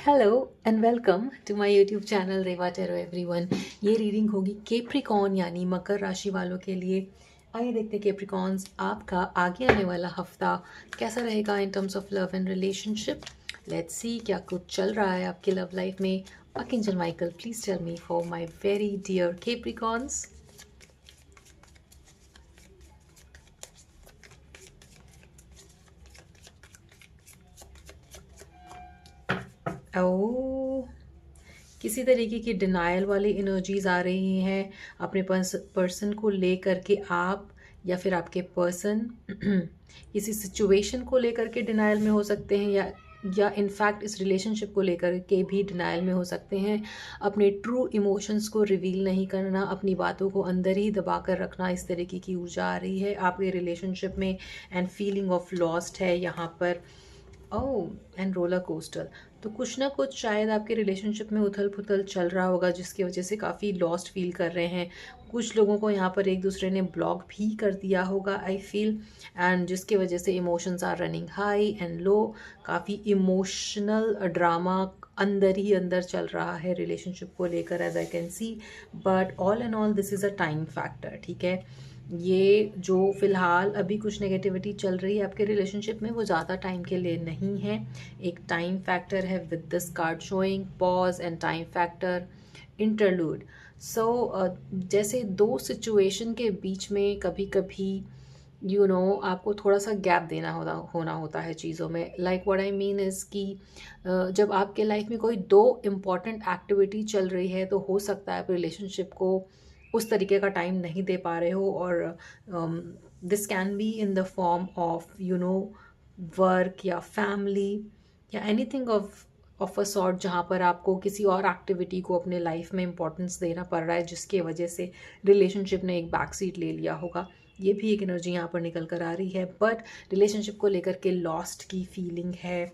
Hello and welcome to my YouTube channel Reva tarot everyone. ये reading होगी Capricorn यानी मकर राशि वालों के लिए। आइए देखते हैं केप्रिकॉन्स आपका आगे आने वाला हफ्ता कैसा रहेगा in terms of love and relationship. Let's see क्या कुछ चल रहा है आपकी लव लाइफ में। Archangel Michael please tell me for my very dear Capricorns. Oh, किसी तरीके की डिनायल वाली एनर्जीज आ रही हैं अपने पर्सन को लेकर के। आप या फिर आपके पर्सन किसी सिचुएशन को लेकर के डिनायल में हो सकते हैं, या इनफैक्ट इस रिलेशनशिप को लेकर के भी डिनायल में हो सकते हैं। अपने ट्रू इमोशंस को रिवील नहीं करना, अपनी बातों को अंदर ही दबा कर रखना, इस तरीके की ऊर्जा आ रही है आपके रिलेशनशिप में। एंड फीलिंग ऑफ लॉस्ट है यहाँ पर। ओह, एंड रोलर कोस्टर। तो कुछ ना कुछ शायद आपके रिलेशनशिप में उथल पुथल चल रहा होगा जिसकी वजह से काफ़ी लॉस्ट फील कर रहे हैं। कुछ लोगों को यहाँ पर एक दूसरे ने ब्लॉक भी कर दिया होगा आई फील, एंड जिसकी वजह से emotions are running high and low. काफ़ी इमोशनल ड्रामा अंदर ही अंदर चल रहा है रिलेशनशिप को लेकर as I can see. But all and all this is a time factor, ठीक है। ये जो फिलहाल अभी कुछ नेगेटिविटी चल रही है आपके रिलेशनशिप में वो ज़्यादा टाइम के लिए नहीं है। एक टाइम फैक्टर है with this card showing pause and time factor interlude. So जैसे दो सिचुएशन के बीच में कभी कभी आपको थोड़ा सा गैप देना होना होता है चीज़ों में। Like what I mean is कि जब आपके लाइफ में कोई दो इम्पॉर्टेंट एक्टिविटी चल रही है तो हो सकता है आप रिलेशनशिप को उस तरीके का टाइम नहीं दे पा रहे हो। और this can be in the form of work या फैमिली या एनीथिंग ऑफ अ सॉर्ट, जहाँ पर आपको किसी और एक्टिविटी को अपने लाइफ में इम्पोर्टेंस देना पड़ रहा है जिसकी वजह से रिलेशनशिप ने एक बैक सीट ले लिया होगा। ये भी एक एनर्जी यहाँ पर निकल कर आ रही है। बट रिलेशनशिप को लेकर के लॉस्ट की फीलिंग है,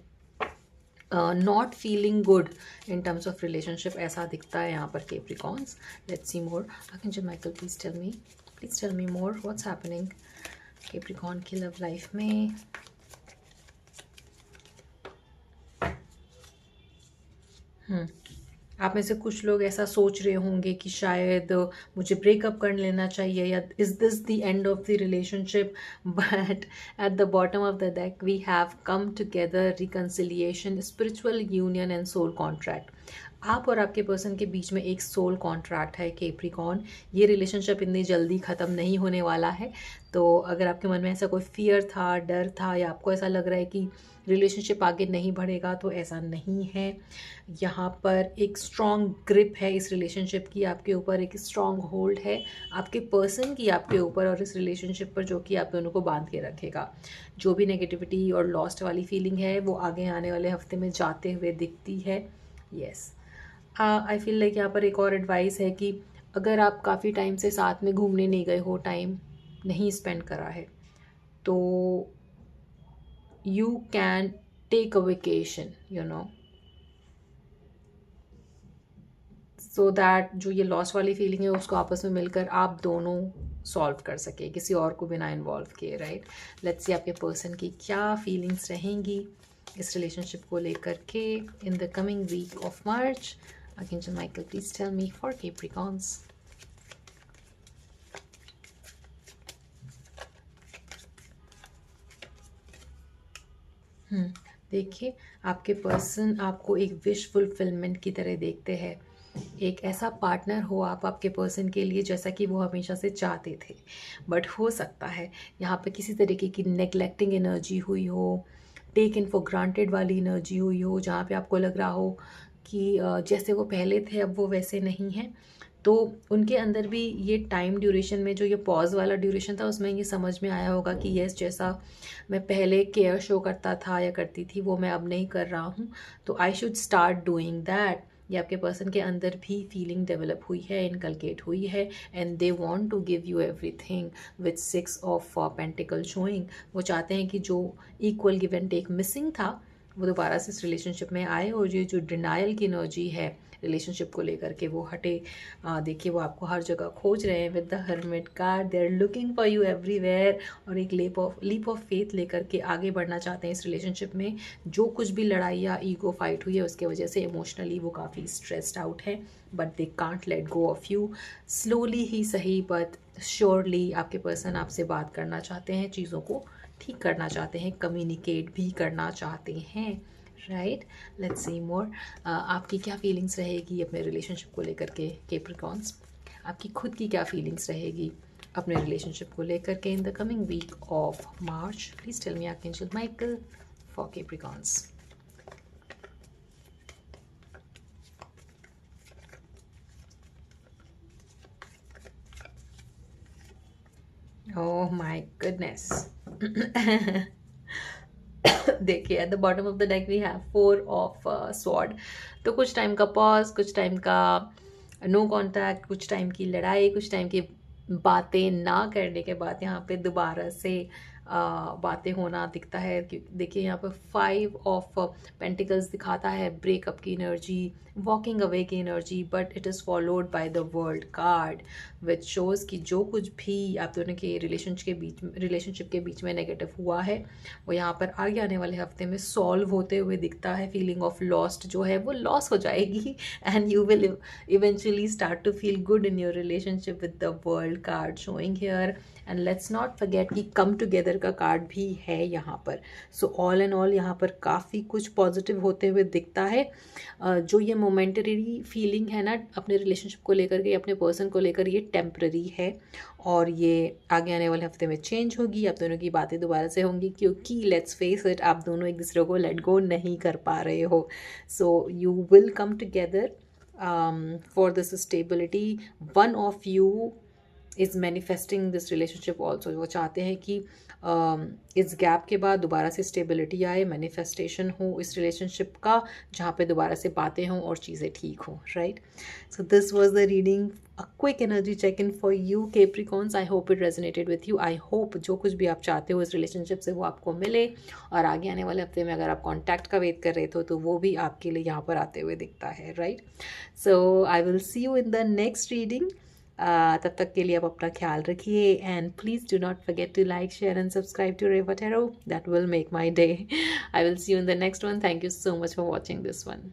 not feeling good in terms of relationship, ऐसा दिखता है यहाँ पर Capricorns. Let's see more. Archangel Michael please tell me more what's happening Capricorn की लव लाइफ में। आप में से कुछ लोग ऐसा सोच रहे होंगे कि शायद मुझे ब्रेकअप कर लेना चाहिए, या is this the end of the relationship. But at the bottom of the deck we have come together, reconciliation, spiritual union and soul contract. आप और आपके पर्सन के बीच में एक सोल कॉन्ट्रैक्ट है केप्रिकॉन। ये रिलेशनशिप इतनी जल्दी ख़त्म नहीं होने वाला है। तो अगर आपके मन में ऐसा कोई फियर था, डर था, या आपको ऐसा लग रहा है कि रिलेशनशिप आगे नहीं बढ़ेगा, तो ऐसा नहीं है। यहाँ पर एक स्ट्रॉन्ग ग्रिप है इस रिलेशनशिप की आपके ऊपर, एक स्ट्रॉन्ग होल्ड है आपके पर्सन की आपके ऊपर और इस रिलेशनशिप पर, जो कि आप दोनों को बांध के रखेगा। जो भी नेगेटिविटी और लॉस्ट वाली फीलिंग है वो आगे आने वाले हफ्ते में जाते हुए दिखती है। यस, आई फील लाइक यहाँ पर एक और एडवाइस है कि अगर आप काफ़ी टाइम से साथ में घूमने नहीं गए हो, टाइम नहीं स्पेंड करा है, तो you can take a vacation so that जो ये लॉस वाली फीलिंग है उसको आपस में मिलकर आप दोनों सॉल्व कर सके, किसी और को बिना इन्वॉल्व किए, राइट। लेट्स सी आपके पर्सन की क्या फीलिंग्स रहेंगी इस रिलेशनशिप को लेकर के in the coming week of March. Archangel Michael, please tell me for Capricorns. देखिए, आपके पर्सन आपको एक विश फुलफिलमेंट की तरह देखते हैं। एक ऐसा पार्टनर हो आप आपके पर्सन के लिए जैसा कि वो हमेशा से चाहते थे। बट हो सकता है यहाँ पे किसी तरीके की नेग्लेक्टिंग एनर्जी हुई हो, टेकन फॉर ग्रांटेड वाली एनर्जी हुई हो, जहाँ पे आपको लग रहा हो कि जैसे वो पहले थे अब वो वैसे नहीं हैं। तो उनके अंदर भी ये टाइम ड्यूरेशन में जो ये पॉज वाला ड्यूरेशन था उसमें ये समझ में आया होगा कि यस, जैसा मैं पहले केयर शो करता था या करती थी वो मैं अब नहीं कर रहा हूँ, तो I should start doing that. ये आपके पर्सन के अंदर भी फीलिंग डेवलप हुई है, इनकलकेट हुई है, and they want to give you everything with 6 of pentacles showing. वो चाहते हैं कि जो equal give and take missing था वो दोबारा से इस रिलेशनशिप में आए और ये जो डिनायल की एनर्जी है रिलेशनशिप को लेकर के वो हटे। देखिए वो आपको हर जगह खोज रहे हैं with the hermit card, they are looking for you everywhere, और एक लीप ऑफ फेथ लेकर के आगे बढ़ना चाहते हैं इस रिलेशनशिप में। जो कुछ भी लड़ाई या ईगो फाइट हुई है उसके वजह से इमोशनली वो काफ़ी स्ट्रेस्ड आउट है, but they can't let go of you. Slowly ही सही बट श्योरली आपके पर्सन आपसे बात करना चाहते हैं, चीज़ों को ठीक करना चाहते हैं, कम्युनिकेट भी करना चाहते हैं, राइट। लेट्स सी मोर। आपकी क्या फीलिंग्स रहेगी अपने रिलेशनशिप को लेकर के कैप्रिकॉन्स? आपकी खुद की क्या फीलिंग्स रहेगी अपने रिलेशनशिप को लेकर के in the coming week of March? Please tell me archangel Michael for Capricorns. Oh my goodness. देखिए at the bottom of the deck we have 4 of sword. तो कुछ टाइम का पॉज, कुछ टाइम का नो कांटेक्ट, कुछ time की लड़ाई, कुछ टाइम की बातें ना करने के बाद यहाँ पे दोबारा से बातें होना दिखता है। देखिए यहाँ पर 5 ऑफ पेंटिकल्स दिखाता है ब्रेकअप की एनर्जी, वॉकिंग अवे की energy, but it is followed by the world card which shows कि जो कुछ भी आप दोनों के रिलेशनशिप के बीच में नेगेटिव हुआ है वो यहाँ पर आगे आने वाले हफ्ते में सॉल्व होते हुए दिखता है। फीलिंग ऑफ लॉस्ट जो है वो लॉस हो जाएगी and you will eventually start to feel good in your relationship with the world card showing here. And let's not forget कि कम टुगेदर का कार्ड भी है यहाँ पर। सो ऑल एंड ऑल यहाँ पर काफ़ी कुछ पॉजिटिव होते हुए दिखता है। जो ये मोमेंटरी फीलिंग है ना अपने रिलेशनशिप को लेकर के, अपने पर्सन को लेकर, ये टेम्पररी है और ये आगे आने वाले हफ्ते में चेंज होगी। आप दोनों की बातें दोबारा से होंगी क्योंकि लेट्स फेस इट, आप दोनों एक दूसरे को लेट गो नहीं कर पा रहे हो। So you will come together for this stability. One of you is manifesting this relationship also. वो चाहते हैं कि इस गैप के बाद दोबारा से स्टेबिलिटी आए, मैनिफेस्टेशन हो इस रिलेशनशिप का, जहाँ पे दोबारा से बातें हों और चीज़ें ठीक हों, right. So this was the reading, a quick energy check in for you Capricorns. I hope it resonated with you. I hope जो कुछ भी आप चाहते हो इस रिलेशनशिप से वो आपको मिले, और आगे आने वाले हफ्ते में अगर आप कॉन्टैक्ट का वेट कर रहे थे तो वो भी आपके लिए यहाँ पर आते हुए दिखता है, right. So I will see you in the next reading. तब तक के लिए आप अपना ख्याल रखिए and please do not forget to like, share and subscribe to Reva tarot. That will make my day. I will see you in the next one. Thank you so much for watching this one.